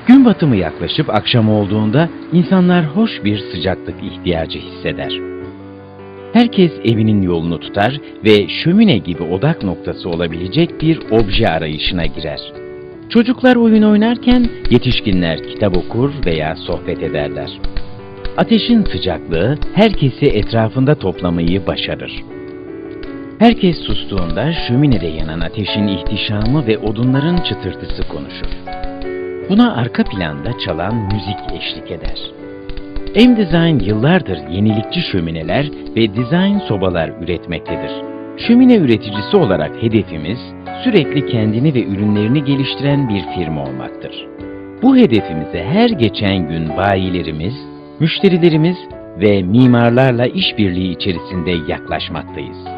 Gün batımı yaklaşıp akşam olduğunda insanlar hoş bir sıcaklık ihtiyacı hisseder. Herkes evinin yolunu tutar ve şömine gibi odak noktası olabilecek bir obje arayışına girer. Çocuklar oyun oynarken yetişkinler kitap okur veya sohbet ederler. Ateşin sıcaklığı herkesi etrafında toplamayı başarır. Herkes sustuğunda şöminede yanan ateşin ihtişamı ve odunların çıtırtısı konuşur. Buna arka planda çalan müzik eşlik eder. M-Design yıllardır yenilikçi şömineler ve dizayn sobalar üretmektedir. Şömine üreticisi olarak hedefimiz, sürekli kendini ve ürünlerini geliştiren bir firma olmaktır. Bu hedefimize her geçen gün bayilerimiz, müşterilerimiz ve mimarlarla işbirliği içerisinde yaklaşmaktayız.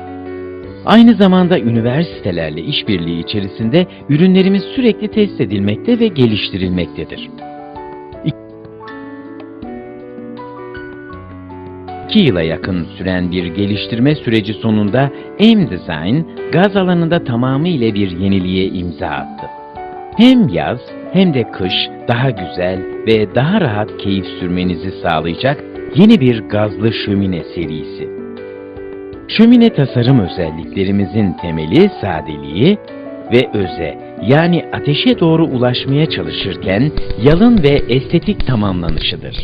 Aynı zamanda üniversitelerle işbirliği içerisinde ürünlerimiz sürekli test edilmekte ve geliştirilmektedir. 2 yıla yakın süren bir geliştirme süreci sonunda M-Design, gaz alanında tamamıyla bir yeniliğe imza attı. Hem yaz hem de kış daha güzel ve daha rahat keyif sürmenizi sağlayacak yeni bir gazlı şömine serisi. Şömine tasarım özelliklerimizin temeli sadeliği ve öze, yani ateşe doğru ulaşmaya çalışırken yalın ve estetik tamamlanışıdır.